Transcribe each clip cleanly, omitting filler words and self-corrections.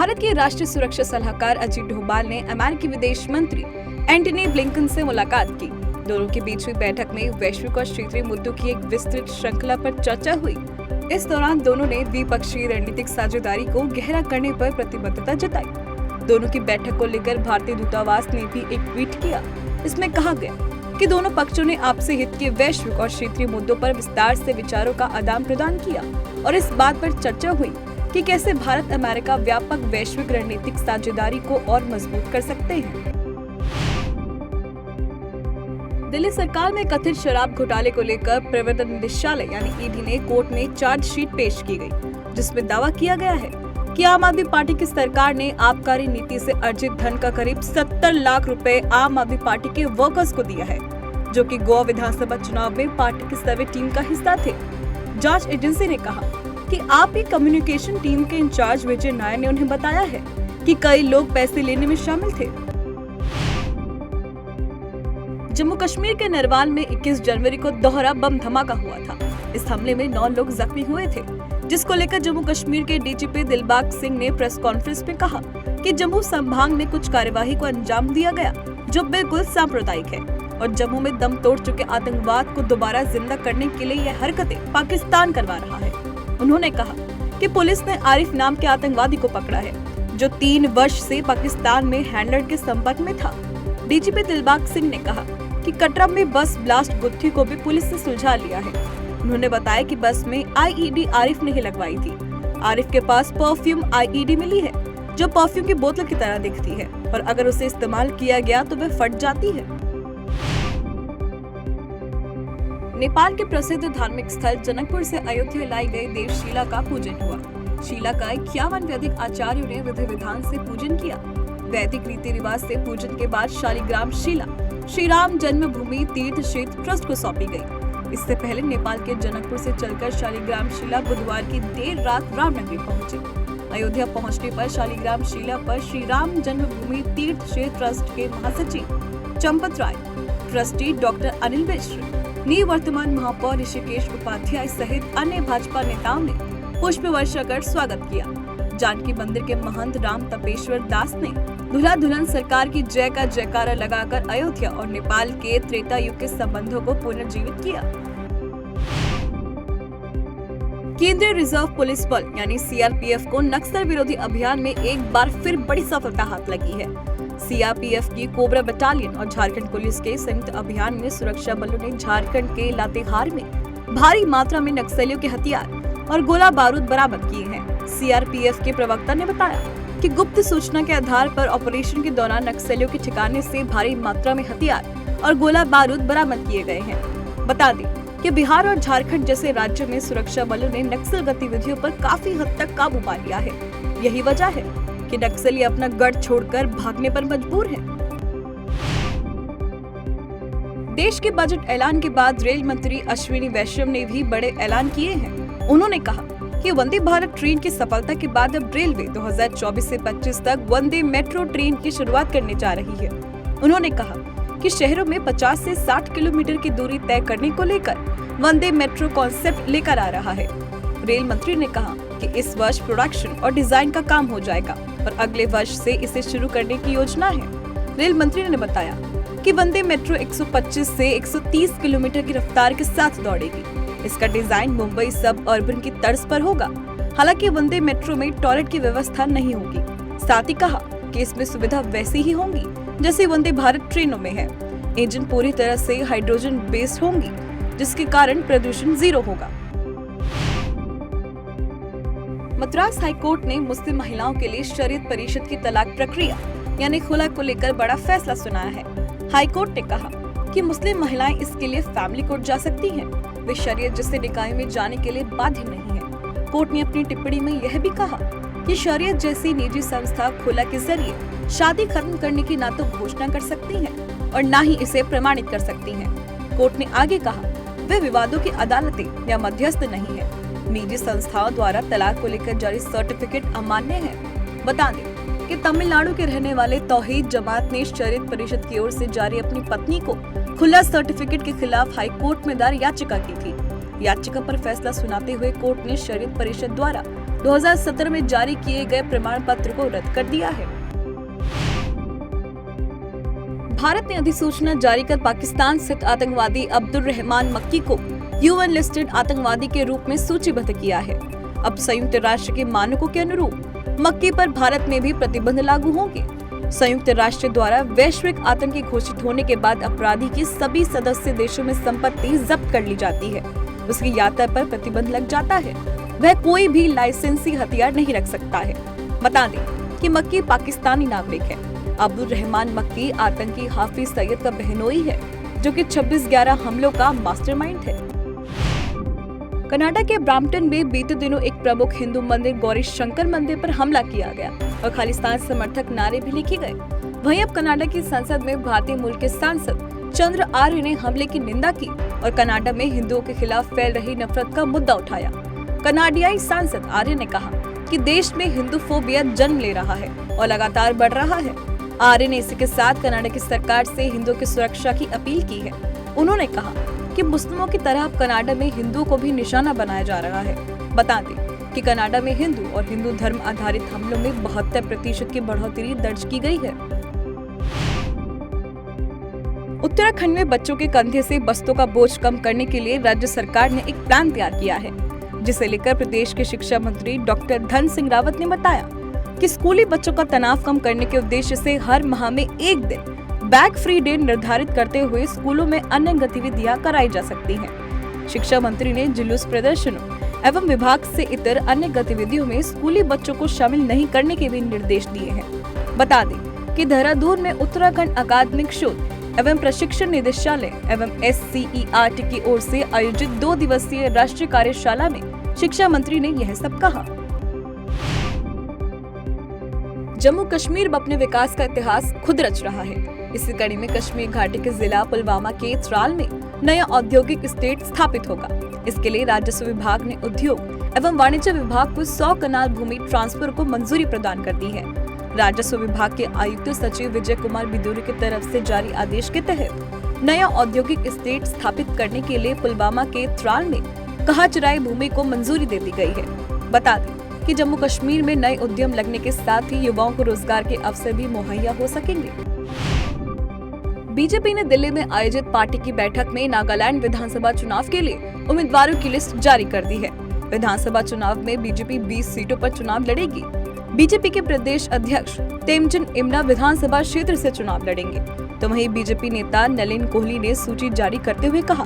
भारत के राष्ट्रीय सुरक्षा सलाहकार अजीत डोभाल ने अमेरिकी विदेश मंत्री एंटनी ब्लिंकन से मुलाकात की। दोनों के बीच हुई बैठक में वैश्विक और क्षेत्रीय मुद्दों की एक विस्तृत श्रृंखला पर चर्चा हुई। इस दौरान दोनों ने द्विपक्षीय रणनीतिक साझेदारी को गहरा करने पर प्रतिबद्धता जताई। दोनों की बैठक को लेकर भारतीय दूतावास ने भी एक ट्वीट किया। इसमें कहा गया कि दोनों पक्षों ने आपसी हित के वैश्विक और क्षेत्रीय मुद्दों पर विस्तार से विचारों का आदान प्रदान किया और इस बात पर चर्चा हुई कि कैसे भारत अमेरिका व्यापक वैश्विक रणनीतिक साझेदारी को और मजबूत कर सकते हैं। दिल्ली सरकार में कथित शराब घोटाले को लेकर प्रवर्तन निदेशालय यानी ईडी ने कोर्ट में चार्जशीट पेश की गई, जिसमें दावा किया गया है कि आम आदमी पार्टी की सरकार ने आबकारी नीति से अर्जित धन का करीब 70 लाख रुपए आम आदमी पार्टी के वर्कर्स को दिया है, जो कि गोवा विधानसभा चुनाव में पार्टी की सर्वे टीम का हिस्सा थे। जांच एजेंसी ने कहा कि आप की कम्युनिकेशन टीम के इंचार्ज विजय नायर ने उन्हें बताया है कि कई लोग पैसे लेने में शामिल थे। जम्मू कश्मीर के नरवाल में 21 जनवरी को दोहरा बम धमाका हुआ था। इस हमले में 9 लोग जख्मी हुए थे, जिसको लेकर जम्मू कश्मीर के डीजीपी दिलबाग सिंह ने प्रेस कॉन्फ्रेंस में कहा कि जम्मू संभाग में कुछ कार्यवाही को अंजाम दिया गया जो बिल्कुल सांप्रदायिक है और जम्मू में दम तोड़ चुके आतंकवाद को दोबारा जिंदा करने के लिए यह हरकतें पाकिस्तान करवा रहा है। उन्होंने कहा कि पुलिस ने आरिफ नाम के आतंकवादी को पकड़ा है, जो 3 वर्ष से पाकिस्तान में हैंडलर के संपर्क में था। डीजीपी दिलबाग सिंह ने कहा कि कटरा में बस ब्लास्ट गुत्थी को भी पुलिस से सुलझा लिया है। उन्होंने बताया कि बस में आईईडी आरिफ ने ही लगवाई थी। आरिफ के पास परफ्यूम आईईडी मिली है, जो परफ्यूम की बोतल की तरह दिखती है और अगर उसे इस्तेमाल किया गया तो वह फट जाती है। नेपाल के प्रसिद्ध धार्मिक स्थल जनकपुर से अयोध्या लाई गई देव शिला का पूजन हुआ। शिला का 51 वैदिक आचार्यों ने विधि विधान से पूजन किया। वैदिक रीति रिवाज से पूजन के बाद शालिग्राम शिला श्री राम जन्मभूमि तीर्थ क्षेत्र ट्रस्ट को सौंपी गई। इससे पहले नेपाल के जनकपुर से चलकर शालिग्राम शिला बुधवार की देर रात रामनगरी पहुंची। अयोध्या पहुंचने पर शालिग्राम शिला पर श्री राम जन्मभूमि तीर्थ क्षेत्र ट्रस्ट के महासचिव चंपत राय, ट्रस्टी डॉक्टर अनिल मिश्र, निवर्तमान महापौर ऋषिकेश उपाध्याय सहित अन्य भाजपा नेताओं ने पुष्प वर्षा कर स्वागत किया। जानकी मंदिर के महंत राम तपेश्वर दास ने दूल्हा दुल्हन सरकार की जय का जयकारा लगाकर अयोध्या और नेपाल के त्रेता युग के संबंधों को पुनर्जीवित किया। केंद्रीय रिजर्व पुलिस बल यानी सीआरपीएफ को नक्सल विरोधी अभियान में एक बार फिर बड़ी सफलता हाथ लगी है। सीआरपीएफ की कोबरा बटालियन और झारखंड पुलिस के संयुक्त अभियान में सुरक्षा बलों ने झारखंड के लातेहार में भारी मात्रा में नक्सलियों के हथियार और गोला बारूद बरामद किए हैं। सीआरपीएफ के प्रवक्ता ने बताया कि गुप्त सूचना के आधार पर ऑपरेशन के दौरान नक्सलियों के ठिकाने से भारी मात्रा में हथियार और गोला बारूद बरामद किए गए हैं। बता दें कि बिहार और झारखंड जैसे राज्यों में सुरक्षा बलों ने नक्सल गतिविधियों पर काफी हद तक काबू पा लिया है। यही वजह है कि नक्सली अपना गढ़ छोड़कर भागने पर मजबूर हैं। देश के बजट ऐलान के बाद रेल मंत्री अश्विनी वैष्णव ने भी बड़े ऐलान किए हैं। उन्होंने कहा कि वंदे भारत ट्रेन की सफलता के बाद अब रेलवे 2024 से 25 तक वंदे मेट्रो ट्रेन की शुरुआत करने जा रही है। उन्होंने कहा कि शहरों में 50 से 60 किलोमीटर की दूरी तय करने को लेकर वंदे मेट्रो कॉन्सेप्ट लेकर आ रहा है। रेल मंत्री ने कहा कि इस वर्ष प्रोडक्शन और डिजाइन का काम हो जाएगा और अगले वर्ष से इसे शुरू करने की योजना है। रेल मंत्री ने बताया कि वंदे मेट्रो 125 से 130 किलोमीटर की रफ्तार के साथ दौड़ेगी। इसका डिजाइन मुंबई सब अर्बन की तर्ज पर होगा। हालांकि वंदे मेट्रो में टॉयलेट की व्यवस्था नहीं होगी। साथ ही कहा कि इसमें सुविधा वैसी ही होंगी जैसे वंदे भारत ट्रेनों में है। इंजन पूरी तरह से हाइड्रोजन बेस्ड होंगी, जिसके कारण प्रदूषण 0 होगा। मद्रास हाईकोर्ट ने मुस्लिम महिलाओं के लिए शरीयत परिषद की तलाक प्रक्रिया यानी खुला को लेकर बड़ा फैसला सुनाया है। हाईकोर्ट ने कहा कि मुस्लिम महिलाएं इसके लिए फैमिली कोर्ट जा सकती हैं। वे शरीयत जैसे निकाय में जाने के लिए बाध्य नहीं है। कोर्ट ने अपनी टिप्पणी में यह भी कहा कि शरीयत जैसी निजी संस्था खुला के जरिए शादी खत्म करने की ना तो घोषणा कर सकती है और न ही इसे प्रमाणित कर सकती हैं। कोर्ट ने आगे कहा वे विवादों की अदालतें या मध्यस्थ नहीं है। निजी संस्थाओं द्वारा तलाक को लेकर जारी सर्टिफिकेट अमान्य है। बता दें कि तमिलनाडु के रहने वाले तौहीद जमात ने शरीयत परिषद की ओर से जारी अपनी पत्नी को खुला सर्टिफिकेट के खिलाफ हाई कोर्ट में दायर याचिका की थी। याचिका पर फैसला सुनाते हुए कोर्ट ने शरीयत परिषद द्वारा 2017 में जारी किए गए प्रमाण पत्र को रद्द कर दिया है। भारत ने अधिसूचना जारी कर पाकिस्तान स्थित आतंकवादी अब्दुल रहमान मक्की को यूएन लिस्टेड आतंकवादी के रूप में सूचीबद्ध किया है। अब संयुक्त राष्ट्र के मानकों के अनुरूप मक्की पर भारत में भी प्रतिबंध लागू होंगे। संयुक्त राष्ट्र द्वारा वैश्विक आतंकी घोषित होने के बाद अपराधी की सभी सदस्य देशों में संपत्ति जब्त कर ली जाती है, उसकी यात्रा पर प्रतिबंध लग जाता है। वह कोई भी लाइसेंसी हथियार नहीं रख सकता है। बता दें कि मक्की पाकिस्तानी नागरिक है। अब्दुल रहमान मक्की आतंकी हाफिज सईद का बहनोई है, जो कि 26/11 हमलों का मास्टरमाइंड है। कनाडा के ब्रैम्पटन में बीते दिनों एक प्रमुख हिंदू मंदिर गौरी शंकर मंदिर पर हमला किया गया और खालिस्तान समर्थक नारे भी लिखे गए। वहीं अब कनाडा की संसद में भारतीय मूल के सांसद चंद्र आर्य ने हमले की निंदा की और कनाडा में हिंदुओं के खिलाफ फैल रही नफरत का मुद्दा उठाया। कनाडियाई सांसद आर्य ने कहा कि देश में हिंदू फोबिया जन्म ले रहा है और लगातार बढ़ रहा है। आर्य ने इसी के साथ कनाडा की सरकार से हिंदुओं की सुरक्षा की अपील की है। उन्होंने कहा कि मुस्लिमों की तरह अब कनाडा में हिंदुओं को भी निशाना बनाया जा रहा है। बता दें कि कनाडा में हिंदू और हिंदू धर्म आधारित हमलों में 72% की बढ़ोतरी दर्ज की गई है। उत्तराखंड में बच्चों के कंधे से बस्तों का बोझ कम करने के लिए राज्य सरकार ने एक प्लान तैयार किया है, जिसे लेकर प्रदेश के शिक्षा मंत्री डॉक्टर धन सिंह रावत ने बताया कि स्कूली बच्चों का तनाव कम करने के उद्देश्य से हर माह में एक दिन बैग फ्री डे निर्धारित करते हुए स्कूलों में अन्य गतिविधियां कराई जा सकती हैं। शिक्षा मंत्री ने जुलूस प्रदर्शनों एवं विभाग से इतर अन्य गतिविधियों में स्कूली बच्चों को शामिल नहीं करने के भी निर्देश दिए हैं। बता दें कि देहरादून में उत्तराखंड अकादमिक शोध एवं प्रशिक्षण निदेशालय एवं SCERT की ओर से आयोजित 2 दिवसीय राष्ट्रीय कार्यशाला में शिक्षा मंत्री ने यह सब कहा। जम्मू कश्मीर अब अपने विकास का इतिहास खुद रच रहा है। इसी कड़ी में कश्मीर घाटी के जिला पुलवामा के त्राल में नया औद्योगिक एस्टेट स्थापित होगा। इसके लिए राजस्व विभाग ने उद्योग एवं वाणिज्य विभाग को 100 कनाल भूमि ट्रांसफर को मंजूरी प्रदान कर दी है। राजस्व विभाग के आयुक्त सचिव विजय कुमार बिदूरी की तरफ से जारी आदेश के तहत नया औद्योगिक एस्टेट स्थापित करने के लिए पुलवामा के त्राल में कहाचराई भूमि को मंजूरी दे दी गई है। बता दें कि जम्मू कश्मीर में नए उद्यम लगने के साथ ही युवाओं को रोजगार के अवसर भी मुहैया हो सकेंगे। बीजेपी ने दिल्ली में आयोजित पार्टी की बैठक में नागालैंड विधानसभा चुनाव के लिए उम्मीदवारों की लिस्ट जारी कर दी है। विधानसभा चुनाव में बीजेपी 20 सीटों पर चुनाव लड़ेगी। बीजेपी के प्रदेश अध्यक्ष तेमजिन इमना विधानसभा क्षेत्र से चुनाव लड़ेंगे, तो वहीं बीजेपी नेता नलिन कोहली ने सूची जारी करते हुए कहा,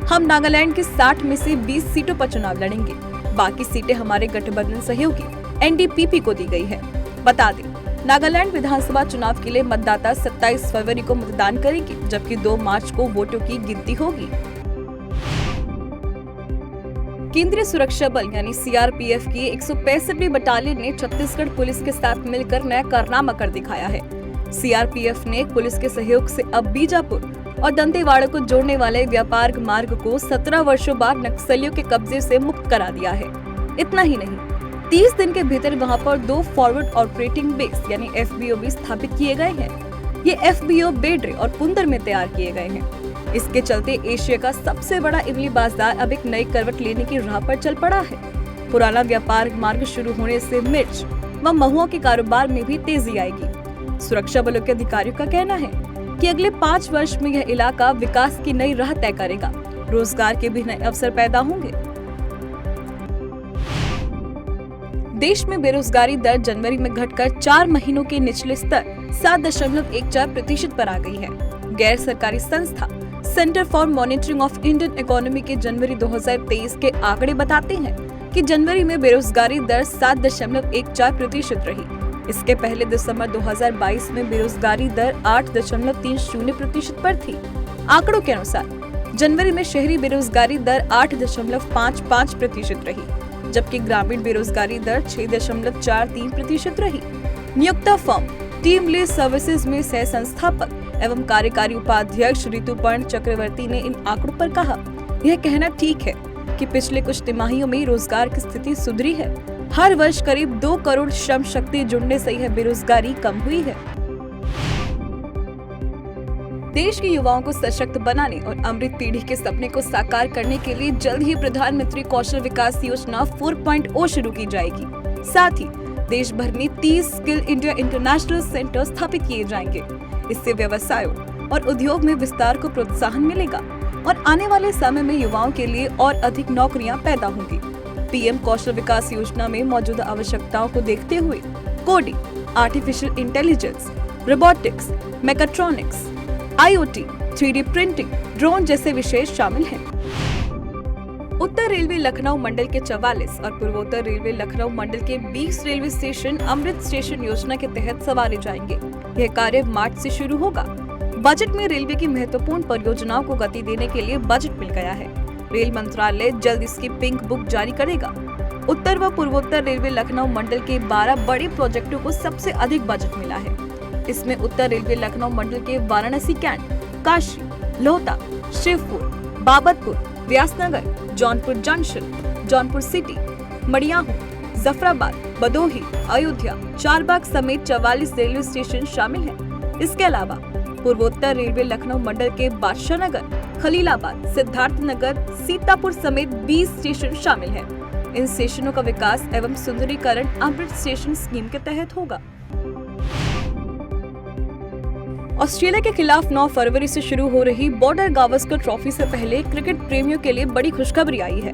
हम नागालैंड की 60 में से 20 सीटों पर चुनाव लड़ेंगे। बाकी सीटें हमारे गठबंधन सहयोगी NDPP को दी गई है। बता दें, नागालैंड विधानसभा चुनाव के लिए मतदाता 27 फरवरी को मतदान करेंगे, जबकि 2 मार्च को वोटों की गिनती होगी। केंद्रीय सुरक्षा बल यानी CRPF की 165वीं बटालियन ने छत्तीसगढ़ पुलिस के साथ मिलकर नया कारनामा कर दिखाया है। CRPF ने पुलिस के सहयोग से अब बीजापुर और दंतेवाड़ा को जोड़ने वाले व्यापार मार्ग को 17 वर्षों बाद नक्सलियों के कब्जे से मुक्त करा दिया है। इतना ही नहीं, 30 दिन के भीतर वहां पर 2 फॉरवर्ड ऑपरेटिंग बेस यानी FBO भी स्थापित किए गए हैं। ये FBO बेड्रे और पुंदर में तैयार किए गए हैं। इसके चलते एशिया का सबसे बड़ा इमली बाजार अब एक नई करवट लेने की राह पर चल पड़ा है। पुराना व्यापार मार्ग शुरू होने से मिर्च व महुआ के कारोबार में भी तेजी आएगी। सुरक्षा बलों के अधिकारियों का कहना है कि अगले 5 वर्ष में यह इलाका विकास की नई राह तय करेगा। रोजगार के भी नए अवसर पैदा होंगे। देश में बेरोजगारी दर जनवरी में घटकर 4 महीनों के निचले स्तर 7.14% पर आ गई है। गैर सरकारी संस्था centre for monitoring of Indian economy के जनवरी 2023 के आंकड़े बताते हैं कि जनवरी में बेरोजगारी दर 7.14% रही। इसके पहले दिसंबर 2022 में बेरोजगारी दर 8.30% पर थी। आंकड़ों के अनुसार जनवरी में शहरी बेरोजगारी दर 8.55% रही, जबकि ग्रामीण बेरोजगारी दर 6.43% रही। नियोक्ता फर्म टीम लीज सर्विसेज में सह संस्थापक एवं कार्यकारी उपाध्यक्ष ऋतुपर्ण चक्रवर्ती ने इन आंकड़ों पर कहा, यह कहना ठीक है कि पिछले कुछ तिमाहियों में रोजगार की स्थिति सुधरी है। हर वर्ष करीब 2 करोड़ श्रम शक्ति जुड़ने से यह बेरोजगारी कम हुई है। देश के युवाओं को सशक्त बनाने और अमृत पीढ़ी के सपने को साकार करने के लिए जल्द ही प्रधानमंत्री कौशल विकास योजना 4.0 शुरू की जाएगी। साथ ही देश भर में 30 स्किल इंडिया इंटरनेशनल सेंटर स्थापित किए जाएंगे। इससे व्यवसायों और उद्योग में विस्तार को प्रोत्साहन मिलेगा और आने वाले समय में युवाओं के लिए और अधिक नौकरियां पैदा होंगी। पीएम कौशल विकास योजना में मौजूदा आवश्यकताओं को देखते हुए coding, artificial intelligence, robotics, mechatronics, IoT, 3D printing, drone जैसे विषय शामिल हैं। उत्तर रेलवे लखनऊ मंडल के 44 और पूर्वोत्तर रेलवे लखनऊ मंडल के 20 रेलवे स्टेशन अमृत स्टेशन योजना के तहत संवारे जाएंगे। यह कार्य मार्च से शुरू होगा। बजट में रेलवे की महत्वपूर्ण परियोजनाओं को गति देने के लिए बजट मिल गया है। रेल मंत्रालय जल्द इसकी पिंक बुक जारी करेगा। उत्तर व पूर्वोत्तर रेलवे लखनऊ मंडल के 12 बड़े प्रोजेक्टों को सबसे अधिक बजट मिला है। इसमें उत्तर रेलवे लखनऊ मंडल के Varanasi cantt, Kashi, Lohta, Shivpur, Babatpur, Vyasnagar, Jaunpur junction, Jaunpur city, Mariahu, Zafarabad, Badohi, Ayodhya, Charbagh समेत 44 रेलवे स्टेशन शामिल हैं। इसके अलावा पूर्वोत्तर रेलवे लखनऊ मंडल के बादशाह नगर, खलीलाबाद, सिद्धार्थनगर, सीतापुर समेत 20 स्टेशन शामिल हैं। इन स्टेशनों का विकास एवं सुंदरीकरण अमृत स्टेशन स्कीम के तहत होगा। ऑस्ट्रेलिया के खिलाफ 9 फरवरी से शुरू हो रही बॉर्डर गावस्कर ट्रॉफी से पहले क्रिकेट प्रेमियों के लिए बड़ी खुशखबरी आई है।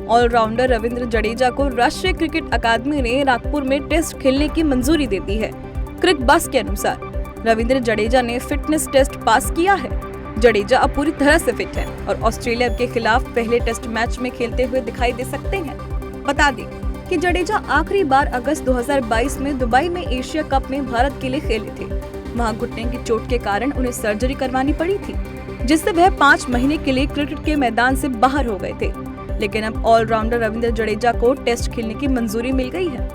ऑलराउंडर रविंद्र जडेजा को राष्ट्रीय क्रिकेट अकादमी ने नागपुर में टेस्ट खेलने की मंजूरी दे दी है। क्रिक बस के अनुसार रविंद्र जडेजा ने फिटनेस टेस्ट पास किया है। जडेजा अब पूरी तरह से फिट है और ऑस्ट्रेलिया के खिलाफ पहले टेस्ट मैच में खेलते हुए दिखाई दे सकते हैं। बता दें कि जडेजा आखिरी बार अगस्त 2022 में दुबई में एशिया कप में भारत के लिए खेले थे। वहां घुटने की चोट के कारण उन्हें सर्जरी करवानी पड़ी थी, जिससे वह 5 महीने के लिए क्रिकेट के मैदान से बाहर हो गए थे। लेकिन अब ऑलराउंडर रविंद्र जडेजा को टेस्ट खेलने की मंजूरी मिल गई है।